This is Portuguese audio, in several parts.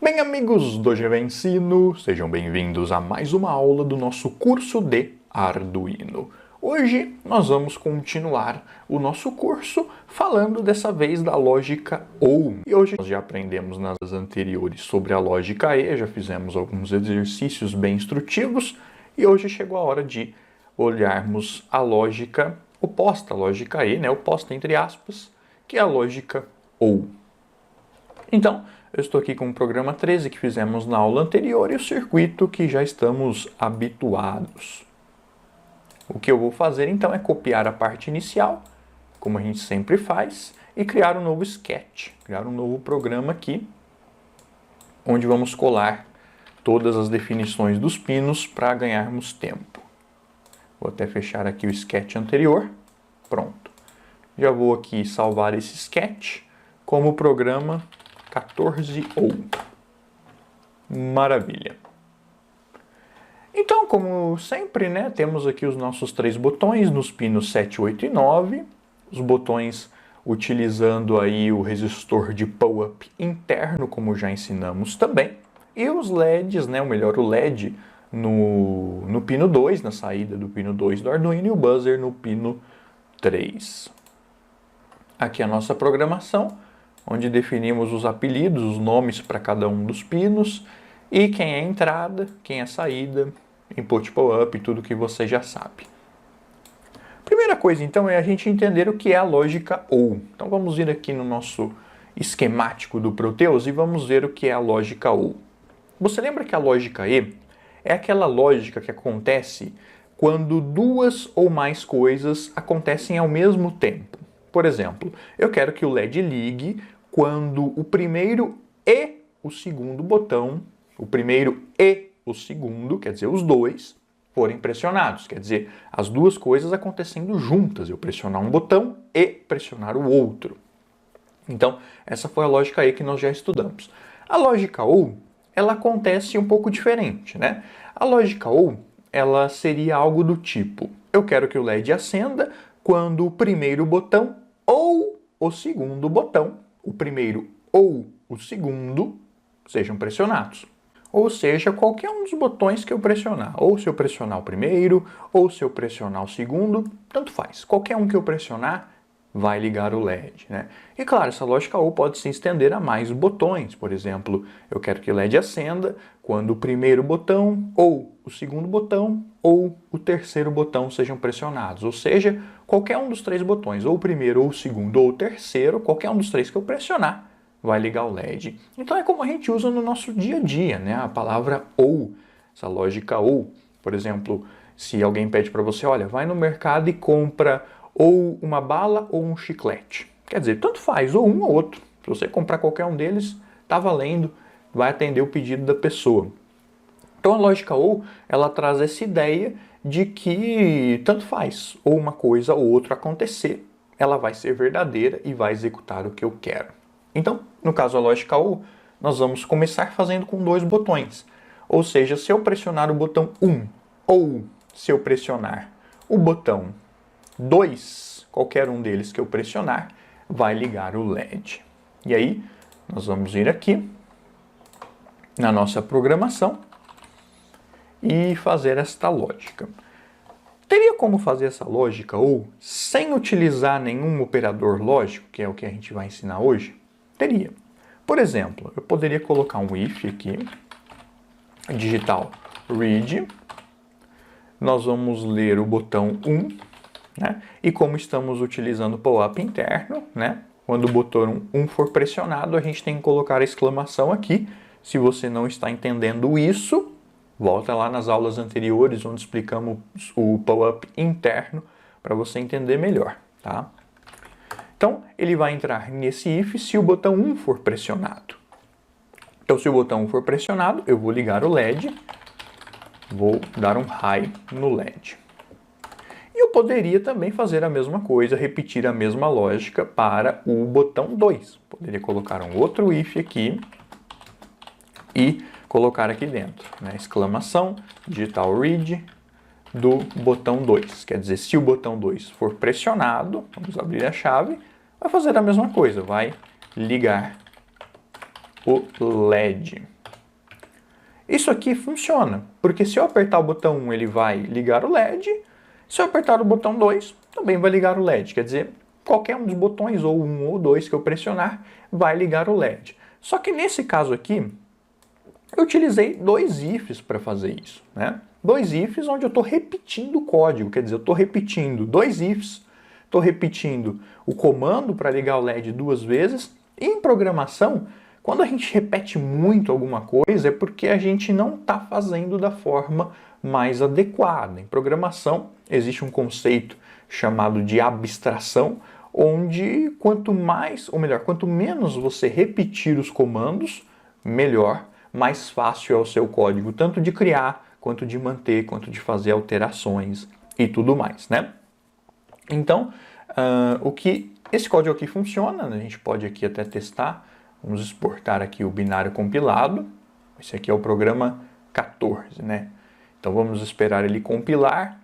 Bem, amigos do GV Ensino, sejam bem-vindos a mais uma aula do nosso curso de Arduino. Hoje nós vamos continuar o nosso curso falando dessa vez da lógica OR. E hoje nós já aprendemos nas anteriores sobre a lógica E, já fizemos alguns exercícios bem instrutivos e hoje chegou a hora de olharmos a lógica oposta, a lógica E, oposta entre aspas, que é a lógica OR. Então, eu estou aqui com o programa 13 que fizemos na aula anterior e o circuito que já estamos habituados. O que eu vou fazer então é copiar a parte inicial, como a gente sempre faz, e criar um novo sketch, criar um novo programa aqui, onde vamos colar todas as definições dos pinos para ganharmos tempo. Vou até fechar aqui o sketch anterior. Pronto. Já vou aqui salvar esse sketch como programa 14OR. Maravilha. Então, como sempre, temos aqui os nossos três botões nos pinos 7, 8 e 9. Os botões utilizando aí o resistor de pull-up interno, como já ensinamos também. E os LEDs, ou melhor, o LED no pino 2, na saída do pino 2 do Arduino, e o buzzer no pino 3. Aqui a nossa programação, onde definimos os apelidos, os nomes para cada um dos pinos, e quem é a entrada, quem é a saída, input pull-up e tudo que você já sabe. Primeira coisa, então, é a gente entender o que é a lógica OR. Então, vamos vir aqui no nosso esquemático do Proteus e vamos ver o que é a lógica OR. Você lembra que a lógica E é aquela lógica que acontece quando duas ou mais coisas acontecem ao mesmo tempo. Por exemplo, eu quero que o LED ligue quando o primeiro e o segundo botão, o primeiro e o segundo, quer dizer, os dois, forem pressionados. Quer dizer, as duas coisas acontecendo juntas, eu pressionar um botão e pressionar o outro. Então, essa foi a lógica E que nós já estudamos. A lógica OR, ela acontece um pouco diferente, A lógica OR, ela seria algo do tipo, eu quero que o LED acenda quando o primeiro botão ou o segundo botão, o primeiro ou o segundo, sejam pressionados. Ou seja, qualquer um dos botões que eu pressionar. Ou se eu pressionar o primeiro, ou se eu pressionar o segundo, tanto faz. Qualquer um que eu pressionar vai ligar o LED. E claro, essa lógica OR pode se estender a mais botões. Por exemplo, eu quero que o LED acenda quando o primeiro botão, ou o segundo botão, ou o terceiro botão sejam pressionados. Ou seja, qualquer um dos três botões, ou o primeiro, ou o segundo, ou o terceiro, qualquer um dos três que eu pressionar, vai ligar o LED. Então é como a gente usa no nosso dia a dia, a palavra OR, essa lógica OR. Por exemplo, se alguém pede para você, olha, vai no mercado e compra ou uma bala ou um chiclete. Quer dizer, tanto faz, ou um ou outro. Se você comprar qualquer um deles, tá valendo, vai atender o pedido da pessoa. Então a lógica OR, ela traz essa ideia de que tanto faz, ou uma coisa ou outra acontecer, ela vai ser verdadeira e vai executar o que eu quero. Então, no caso da lógica OR, nós vamos começar fazendo com dois botões. Ou seja, se eu pressionar o botão 1 ou se eu pressionar o botão 2, qualquer um deles que eu pressionar, vai ligar o LED. E aí, nós vamos ir aqui na nossa programação e fazer esta lógica. Teria como fazer essa lógica OR sem utilizar nenhum operador lógico, que é o que a gente vai ensinar hoje? Teria. Por exemplo, eu poderia colocar um if aqui, digitar read, nós vamos ler o botão 1, e como estamos utilizando o pull-up interno, quando o botão 1 for pressionado, a gente tem que colocar a exclamação aqui. Se você não está entendendo isso, volta lá nas aulas anteriores, onde explicamos o pull-up interno, para você entender melhor, Então, ele vai entrar nesse if se o botão 1 for pressionado. Então, se o botão 1 for pressionado, eu vou ligar o LED, vou dar um high no LED. E eu poderia também fazer a mesma coisa, repetir a mesma lógica para o botão 2. Poderia colocar um outro if aqui e colocar aqui dentro, exclamação, digitar o read do botão 2. Quer dizer, se o botão 2 for pressionado, vamos abrir a chave, vai fazer a mesma coisa, vai ligar o LED. Isso aqui funciona, porque se eu apertar o botão 1, ele vai ligar o LED, se eu apertar o botão 2, também vai ligar o LED, quer dizer, qualquer um dos botões, ou 1 ou 2 que eu pressionar, vai ligar o LED. Só que nesse caso aqui, eu utilizei dois ifs para fazer isso, né? Dois ifs onde eu estou repetindo o código, quer dizer, eu estou repetindo dois ifs, estou repetindo o comando para ligar o LED duas vezes. E em programação, quando a gente repete muito alguma coisa, é porque a gente não está fazendo da forma mais adequada. Em programação, existe um conceito chamado de abstração, onde quanto mais, ou melhor, quanto menos você repetir os comandos, melhor, mais fácil é o seu código, tanto de criar, quanto de manter, quanto de fazer alterações e tudo mais, né? Então, esse código aqui funciona, né? A gente pode aqui até testar. Vamos exportar aqui o binário compilado. Esse aqui é o programa 14, né? Então vamos esperar ele compilar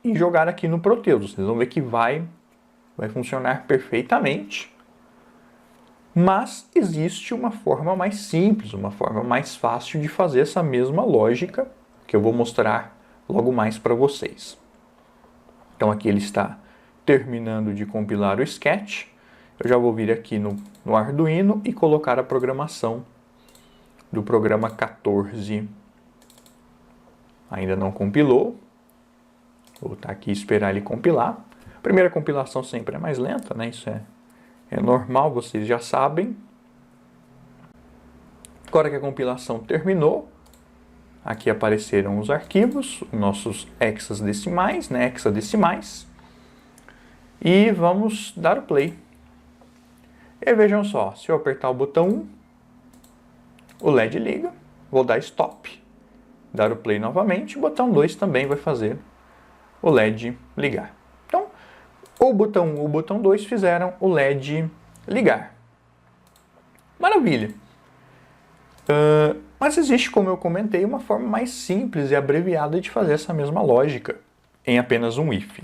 e jogar aqui no Proteus. Vocês vão ver que vai funcionar perfeitamente. Mas existe uma forma mais simples, uma forma mais fácil de fazer essa mesma lógica que eu vou mostrar logo mais para vocês. Então aqui ele está terminando de compilar o sketch. Eu já vou vir aqui no Arduino e colocar a programação do programa 14. Ainda não compilou. Vou voltar aqui e esperar ele compilar. A primeira compilação sempre é mais lenta, né? Isso é normal, vocês já sabem. Agora que a compilação terminou, aqui apareceram os arquivos, nossos hexadecimais, né? Hexadecimais. E vamos dar o play. E vejam só, se eu apertar o botão 1, o LED liga, vou dar stop, dar o play novamente, o botão 2 também vai fazer o LED ligar. Então, o botão 1 ou o botão 2 fizeram o LED ligar. Maravilha! Mas existe, como eu comentei, uma forma mais simples e abreviada de fazer essa mesma lógica em apenas um if.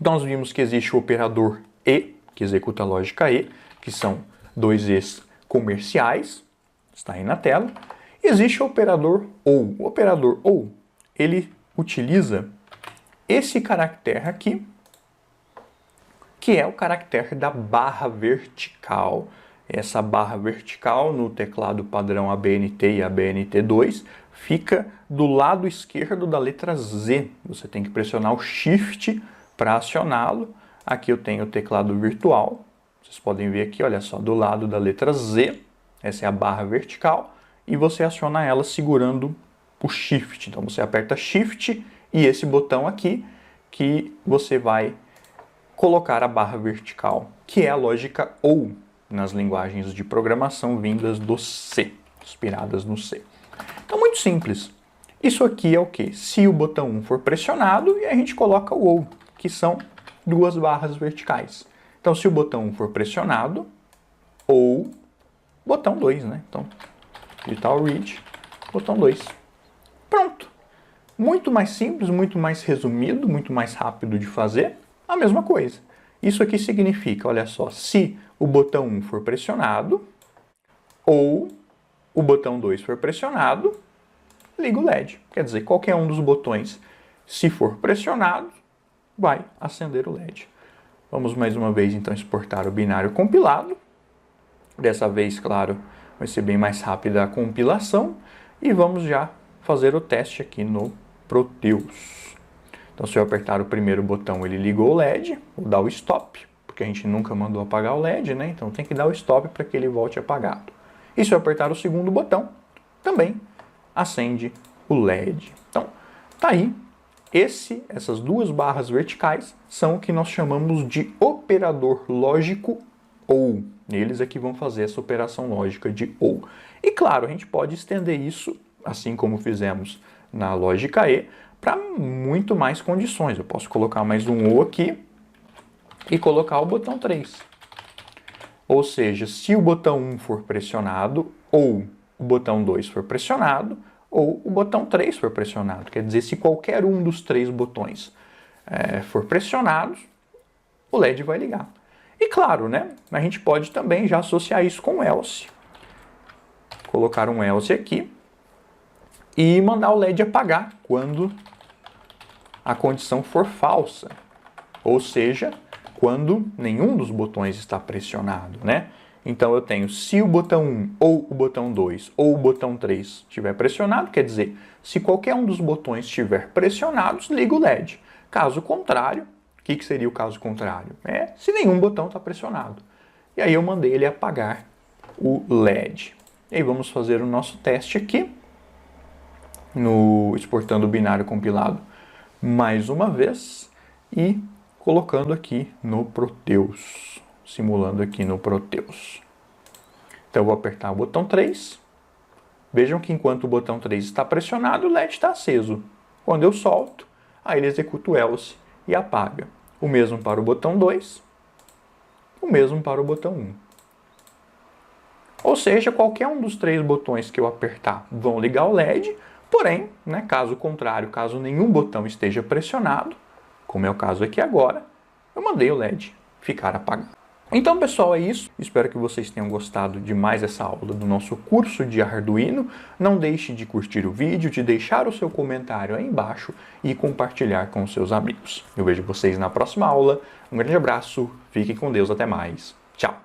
Então, nós vimos que existe o operador E, que executa a lógica E, que são dois E's comerciais, está aí na tela. E existe o operador OU. O operador OU, ele utiliza esse caractere aqui, que é o caractere da barra vertical. Essa barra vertical no teclado padrão ABNT e ABNT2 fica do lado esquerdo da letra Z. Você tem que pressionar o Shift para acioná-lo. Aqui eu tenho o teclado virtual. Vocês podem ver aqui, olha só, do lado da letra Z. Essa é a barra vertical. E você aciona ela segurando o Shift. Então você aperta Shift e esse botão aqui que você vai colocar a barra vertical, que é a lógica OU nas linguagens de programação vindas do C, inspiradas no C. Então, muito simples. Isso aqui é o quê? Se o botão 1 for pressionado, e a gente coloca o OU, que são duas barras verticais. Então, se o botão 1 for pressionado, ou botão 2, né? Então, digital read, botão 2. Pronto. Muito mais simples, muito mais resumido, muito mais rápido de fazer. A mesma coisa. Isso aqui significa, olha só, se o botão 1 for pressionado, ou o botão 2 for pressionado, liga o LED. Quer dizer, qualquer um dos botões, se for pressionado, vai acender o LED. Vamos mais uma vez, então, exportar o binário compilado. Dessa vez, claro, vai ser bem mais rápida a compilação. E vamos já fazer o teste aqui no Proteus. Então, se eu apertar o primeiro botão, ele ligou o LED. Vou dar o stop, porque a gente nunca mandou apagar o LED, né? Então, tem que dar o stop para que ele volte apagado. E se eu apertar o segundo botão, também acende o LED. Então, tá aí. Essas duas barras verticais são o que nós chamamos de operador lógico OU. Eles é que vão fazer essa operação lógica de OU. E claro, a gente pode estender isso, assim como fizemos na lógica E, para muito mais condições. Eu posso colocar mais um OU aqui e colocar o botão 3. Ou seja, se o botão 1 for pressionado, ou o botão 2 for pressionado, ou o botão 3 for pressionado. Quer dizer, se qualquer um dos três botões for pressionado, o LED vai ligar. E claro, né, a gente pode também já associar isso com else. Colocar um else aqui. e mandar o LED apagar quando a condição for falsa, ou seja, quando nenhum dos botões está pressionado, né? Então eu tenho, se o botão 1, ou o botão 2, ou o botão 3 estiver pressionado, quer dizer, se qualquer um dos botões estiver pressionados, liga o LED. Caso contrário, o que seria o caso contrário? Se nenhum botão está pressionado. E aí eu mandei ele apagar o LED. E aí vamos fazer o nosso teste aqui, exportando o binário compilado mais uma vez e colocando aqui no Proteus, simulando aqui no Proteus. Então eu vou apertar o botão 3. Vejam que enquanto o botão 3 está pressionado, o LED está aceso. Quando eu solto, aí ele executa o else e apaga. O mesmo para o botão 2, o mesmo para o botão 1. Ou seja, qualquer um dos 3 botões que eu apertar vão ligar o LED, porém, caso contrário, caso nenhum botão esteja pressionado, como é o caso aqui agora, eu mandei o LED ficar apagado. Então, pessoal, é isso. Espero que vocês tenham gostado de mais essa aula do nosso curso de Arduino. Não deixe de curtir o vídeo, de deixar o seu comentário aí embaixo e compartilhar com os seus amigos. Eu vejo vocês na próxima aula. Um grande abraço, fiquem com Deus, até mais. Tchau!